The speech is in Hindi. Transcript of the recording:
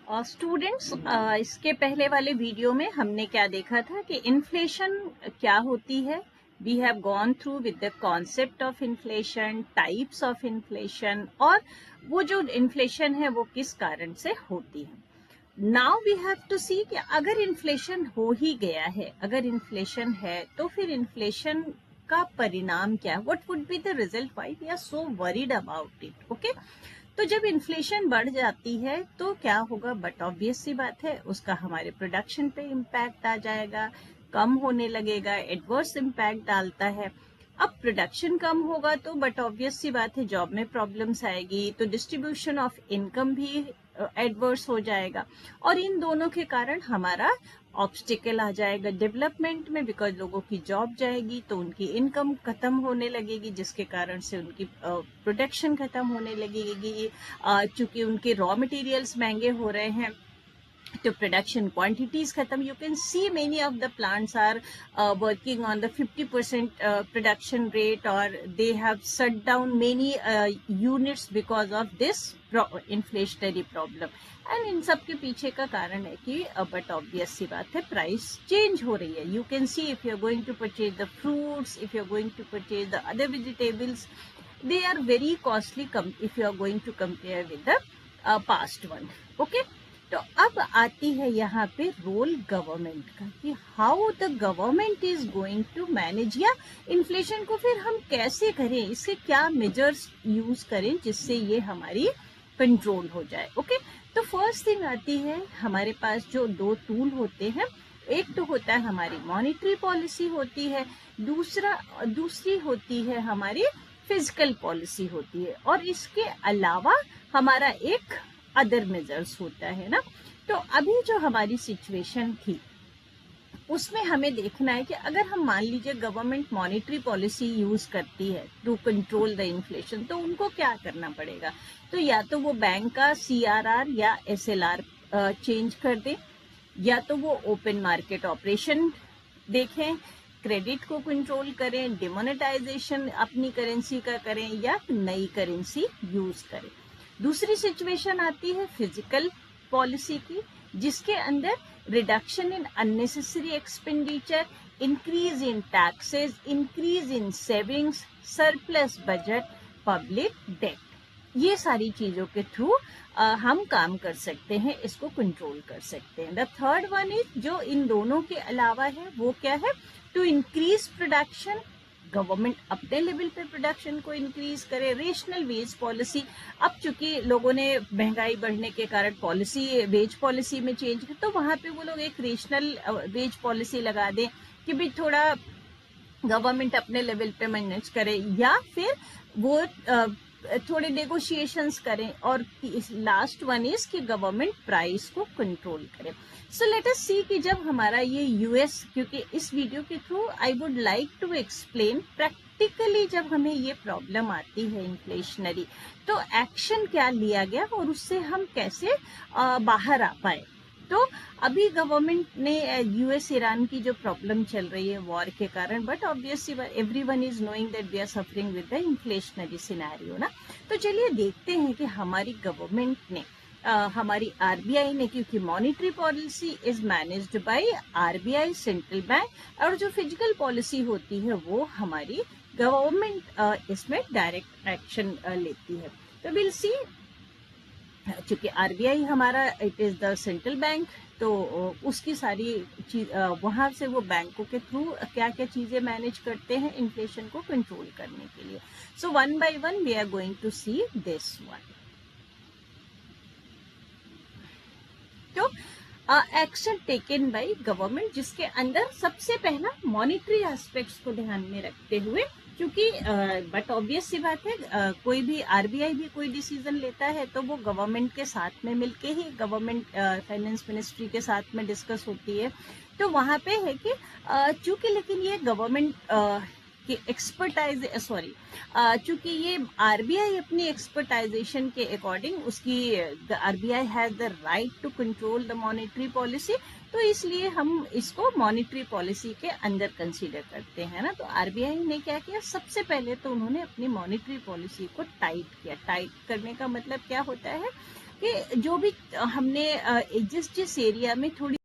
स्टूडेंट्स, इसके पहले वाले वीडियो में हमने क्या देखा था कि इन्फ्लेशन क्या होती है. We have gone through with the concept of inflation, types of inflation, और वो जो इन्फ्लेशन है वो किस कारण से होती है. नाउ वी हैव टू सी कि अगर इन्फ्लेशन हो ही गया है, अगर इन्फ्लेशन है तो फिर इन्फ्लेशन का परिणाम क्या है. What would be the result, why we are so worried about it. Okay, तो जब इन्फ्लेशन बढ़ जाती है तो क्या होगा, बट ऑब्वियस सी बात है उसका हमारे प्रोडक्शन पे इम्पैक्ट आ जाएगा, कम होने लगेगा, एडवर्स इम्पैक्ट डालता है. अब प्रोडक्शन कम होगा तो बट ऑब्वियस सी बात है जॉब में प्रॉब्लम्स आएगी, तो डिस्ट्रीब्यूशन ऑफ इनकम भी एडवर्स हो जाएगा, और इन दोनों के कारण हमारा ऑब्स्टिकल आ जाएगा डेवलपमेंट में, बिकॉज लोगों की जॉब जाएगी तो उनकी इनकम खत्म होने लगेगी, जिसके कारण से उनकी प्रोडक्शन खत्म होने लगेगी. चूंकि उनके रॉ मटेरियल्स महंगे हो रहे हैं तो प्रोडक्शन क्वांटिटीज खत्म. You can see many of the plants are working on the 50% production rate, और they have shut down many units because of this inflationary problem. And इन सब के पीछे का कारण है कि बट ऑब्वियस सी बात है प्राइस चेंज हो रही है. You can see if you are going to purchase the fruits, if you are going to purchase the other vegetables, they are very costly if you are going to compare with the past one. Okay, तो अब आती है यहाँ पे रोल गवर्नमेंट का कि how the government is going to manage, या इन्फ्लेशन को फिर हम कैसे करें, इससे क्या मेजर्स यूज करें जिससे ये हमारी कंट्रोल हो जाए. ओके, तो फर्स्ट थिंग आती है हमारे पास जो दो टूल होते हैं. एक तो होता है हमारी मॉनेटरी पॉलिसी होती है, दूसरी होती है हमारी फिजिकल पॉलिसी होती है, और इसके अलावा हमारा एक अदर मेजर्स होता है ना. तो अभी जो हमारी सिचुएशन थी उसमें हमें देखना है कि अगर हम मान लीजिए गवर्नमेंट मॉनेटरी पॉलिसी यूज करती है टू कंट्रोल द इन्फ्लेशन, तो उनको क्या करना पड़ेगा. तो या तो वो बैंक का CRR या SLR चेंज कर दे, या तो वो ओपन मार्केट ऑपरेशन देखें, क्रेडिट को कंट्रोल करें, डिमोनेटाइजेशन अपनी करेंसी का करें, या नई करेंसी यूज करें. दूसरी सिचुएशन आती है फिजिकल पॉलिसी की, जिसके अंदर reduction in unnecessary expenditure, increase in taxes, increase in savings, surplus budget, public debt, ये सारी चीजों के थ्रू हम काम कर सकते हैं, इसको कंट्रोल कर सकते हैं. द थर्ड वन इज जो इन दोनों के अलावा है वो क्या है, टू इंक्रीज प्रोडक्शन. गवर्नमेंट अपने लेवल पे प्रोडक्शन को इंक्रीज करे. रेशनल वेज पॉलिसी, अब चूंकि लोगों ने महंगाई बढ़ने के कारण पॉलिसी वेज पॉलिसी में चेंज की, तो वहां पे वो लोग एक रेशनल वेज पॉलिसी लगा दें कि भाई थोड़ा गवर्नमेंट अपने लेवल पे मैनेज करे, या फिर वो थोड़े नेगोशिएशंस करें. और लास्ट वन इज कि गवर्नमेंट प्राइस को कंट्रोल करे. सो लेट अस सी कि जब हमारा ये यूएस, क्योंकि इस वीडियो के through I would like to explain practically जब हमें ये प्रॉब्लम आती है इन्फ्लेशनरी, तो एक्शन क्या लिया गया और उससे हम कैसे बाहर आ पाए. तो अभी गवर्नमेंट ने US ईरान की जो प्रॉब्लम चल रही है वॉर के कारण, but obviously everyone is knowing that we are suffering with the inflationary scenario ना. तो चलिए देखते हैं कि हमारी गवर्नमेंट ने हमारी RBI ने, क्योंकि monetary policy is managed by RBI central bank, और जो फिजिकल पॉलिसी होती है वो हमारी गवर्नमेंट इसमें डायरेक्ट एक्शन लेती है. तो विल सी, चूंकि RBI हमारा it is the central bank, तो उसकी सारी चीज वहां से वो बैंकों के थ्रू क्या क्या चीजें मैनेज करते हैं इन्फ्लेशन को कंट्रोल करने के लिए. So one by one we are going to see this one. तो एक्शन टेकन बाय गवर्नमेंट, जिसके अंदर सबसे पहला मॉनेटरी एस्पेक्ट्स को ध्यान में रखते हुए, क्योंकि बट ऑब्वियस सी बात है कोई भी RBI भी कोई डिसीजन लेता है तो वो गवर्नमेंट के साथ में मिलके ही, गवर्नमेंट फाइनेंस मिनिस्ट्री के साथ में डिस्कस होती है. तो वहां पे है कि चूंकि लेकिन ये गवर्नमेंट की एक्सपर्टाइज, सॉरी, चूंकि ये RBI अपनी एक्सपर्टाइजेशन के अकॉर्डिंग, उसकी RBI has the right to control the monetary policy, तो इसलिए हम इसको मॉनेटरी पॉलिसी के अंदर कंसीडर करते हैं ना. तो RBI ने क्या किया, सबसे पहले तो उन्होंने अपनी मॉनेटरी पॉलिसी को टाइट किया. टाइट करने का मतलब क्या होता है, कि जो भी हमने जिस जिस एरिया में थोड़ी